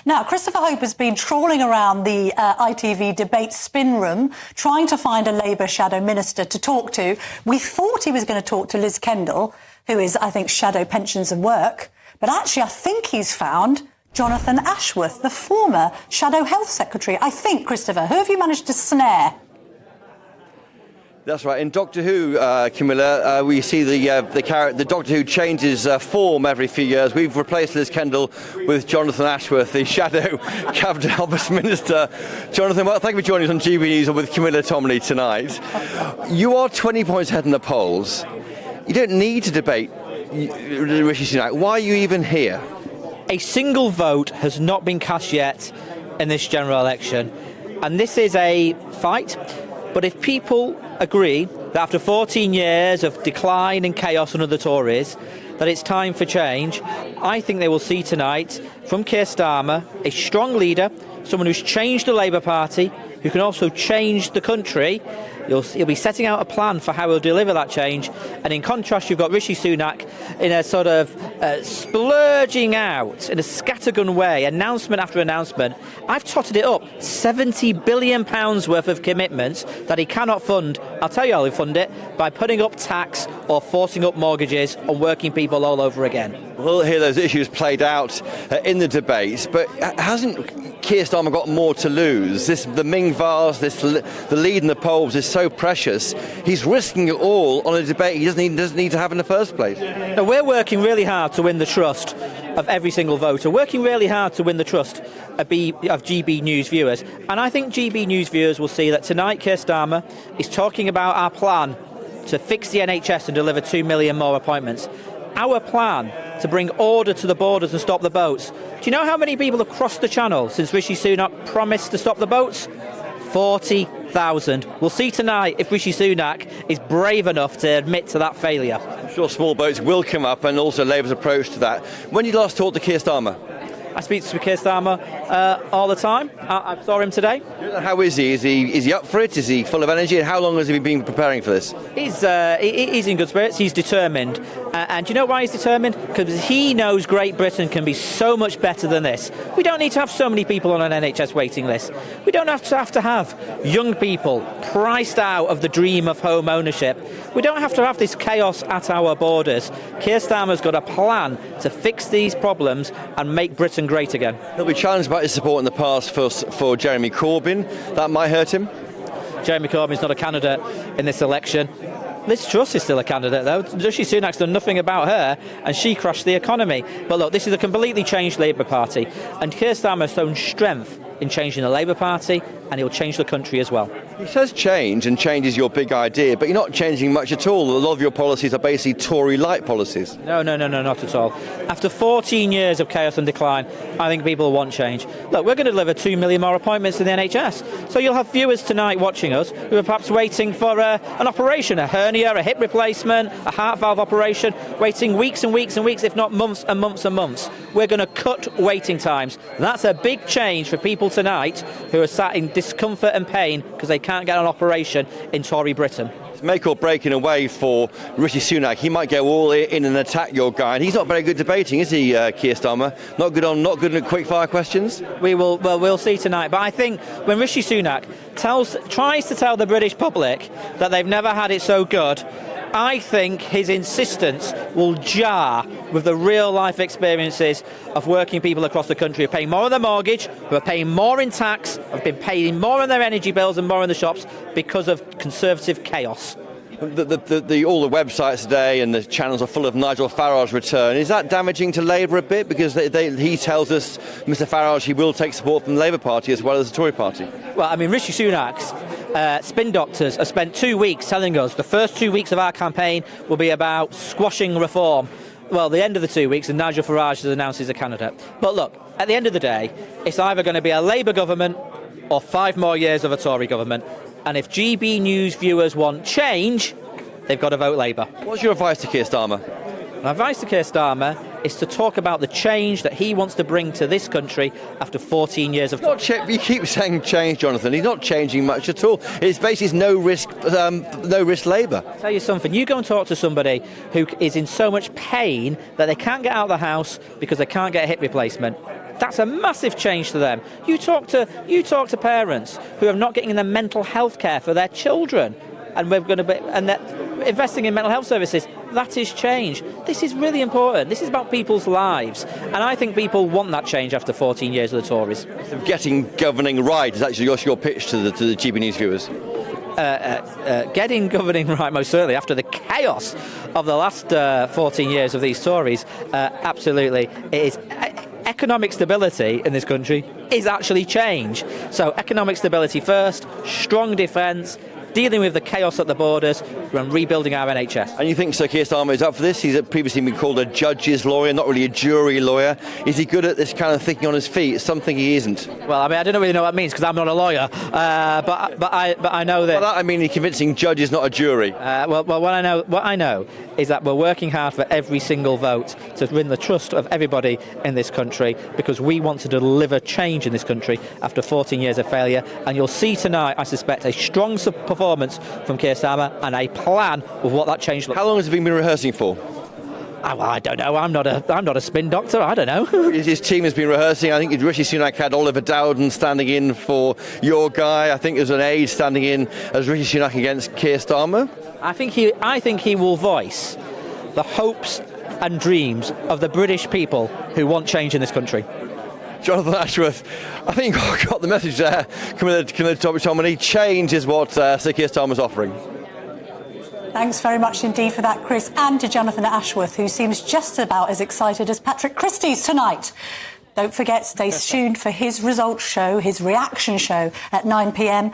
Now, Christopher Hope has been trawling around the ITV debate spin room, trying to find a Labour shadow minister to talk to. We thought he was going to talk to Liz Kendall, who is, I think, shadow pensions and work. But actually, I think he's found Jonathan Ashworth, the former shadow health secretary. I think, Christopher, who have you managed to snare? That's right. In Doctor Who, Camilla, we see the Doctor Who changes form every few years. We've replaced Liz Kendall with Jonathan Ashworth, the shadow Cabinet Office Minister. Jonathan, well, thank you for joining us on GB News and with Camilla Tomley tonight. You are 20 points ahead in the polls. You don't need to debate Rishi Sunak. Why are you even here? A single vote has not been cast yet in this general election, and this is a fight. But if people agree that after 14 years of decline and chaos under the Tories, that it's time for change, I think they will see tonight from Keir Starmer a strong leader, someone who's changed the Labour Party, who can also change the country. He'll be setting out a plan for how he'll deliver that change. And in contrast, you've got Rishi Sunak in a sort of splurging out in a scattergun way, announcement after announcement. I've totted it up, £70 billion worth of commitments that he cannot fund. I'll tell you how he'll fund it, by putting up tax or forcing up mortgages on working people all over again. We'll hear those issues played out in the debates, but hasn't Keir Starmer got more to lose? The Ming Vase, the lead in the polls is so precious. He's risking it all on a debate he doesn't need to have in the first place. Now, we're working really hard to win the trust of every single voter, working really hard to win the trust of GB News viewers. And I think GB News viewers will see that tonight Keir Starmer is talking about our plan to fix the NHS and deliver 2 million more appointments. Our plan to bring order to the borders and stop the boats. Do you know how many people have crossed the channel since Rishi Sunak promised to stop the boats? 40,000. We'll see tonight if Rishi Sunak is brave enough to admit to that failure. I'm sure small boats will come up, and also Labour's approach to that. When you last talked to Keir Starmer? I speak to Keir Starmer all the time. I saw him today. How is he? Is he up for it? Is he full of energy? And how long has he been preparing for this? He's in good spirits. He's determined. And do you know why he's determined? Because he knows Great Britain can be so much better than this. We don't need to have so many people on an NHS waiting list. We don't have to have young people priced out of the dream of home ownership. We don't have to have this chaos at our borders. Keir Starmer's got a plan to fix these problems and make Britain great again. He'll be challenged by his support in the past for Jeremy Corbyn. That might hurt him. Jeremy Corbyn's not a candidate in this election. Liz Truss is still a candidate, though. Rishi Sunak's done nothing about her, and she crashed the economy. But look, this is a completely changed Labour Party, and Keir Starmer has shown strength in changing the Labour Party, and he'll change the country as well. He says change, and change is your big idea, but you're not changing much at all. A lot of your policies are basically Tory-like policies. No, not at all. After 14 years of chaos and decline, I think people want change. Look, we're going to deliver 2 million more appointments in the NHS. So you'll have viewers tonight watching us who are perhaps waiting for an operation, a hernia, a hip replacement, a heart valve operation, waiting weeks and weeks and weeks, if not months and months and months. We're going to cut waiting times. That's a big change for people tonight who are sat in discomfort and pain because they can't get an operation in Tory Britain. It's make or break in a way for Rishi Sunak. He might go all in and attack your guy, and he's not very good debating, is he, Keir Starmer? Not good at quick fire questions. We'll see tonight. But I think when Rishi Sunak tries to tell the British public that they've never had it so good, I think his insistence will jar with the real-life experiences of working people across the country who are paying more on their mortgage, who are paying more in tax, have been paying more on their energy bills and more in the shops because of Conservative chaos. All the websites today and the channels are full of Nigel Farage's return. Is that damaging to Labour a bit? Because he tells us, Mr Farage, he will take support from the Labour Party as well as the Tory Party. Well, I mean, Rishi Sunak's spin doctors have spent 2 weeks telling us the first 2 weeks of our campaign will be about squashing reform. Well, the end of the 2 weeks, and Nigel Farage has announced he's a candidate. But look, at the end of the day, it's either going to be a Labour government or 5 more years of a Tory government. And if GB News viewers want change, they've got to vote Labour. What's your advice to Keir Starmer? My advice to Keir Starmer is to talk about the change that he wants to bring to this country after 14 years of... You keep saying change, Jonathan. He's not changing much at all. It's basically no risk Labour. I'll tell you something. You go and talk to somebody who is in so much pain that they can't get out of the house because they can't get a hip replacement. That's a massive change to them. You talk to parents who are not getting the mental health care for their children, and we're going to be investing in mental health services. That is change. This is really important. This is about people's lives, and I think people want that change after 14 years of the Tories. Getting governing right is actually your pitch to the GBNews viewers. Getting governing right, most certainly, after the chaos of the last 14 years of these Tories, absolutely. It is economic stability in this country is actually change. So economic stability first, strong defence, dealing with the chaos at the borders, and rebuilding our NHS. And you think Sir Keir Starmer is up for this? He's previously been called a judge's lawyer, not really a jury lawyer. Is he good at this kind of thinking on his feet? It's something he isn't. Well, I mean, I don't really know what that means because I'm not a lawyer, but I know that. Well, I mean, a convincing judge is not a jury. Well, what I know is that we're working hard for every single vote to win the trust of everybody in this country, because we want to deliver change in this country after 14 years of failure. And you'll see tonight, I suspect, a strong performance from Keir Starmer and a plan of what that change looks like. How long has he been rehearsing for? Well, I don't know. I'm not a spin doctor. I don't know. His team has been rehearsing. I think Rishi Sunak had Oliver Dowden standing in for your guy. I think there's an aide standing in as Rishi Sunak against Keir Starmer. I think he will voice the hopes and dreams of the British people who want change in this country. Jonathan Ashworth, I think you got the message there. Camilla Tominey, change is what Sir Keir Starmer's offering. Thanks very much indeed for that, Chris, and to Jonathan Ashworth, who seems just about as excited as Patrick Christie's tonight. Don't forget, stay tuned for his results show, his reaction show at 9 p.m.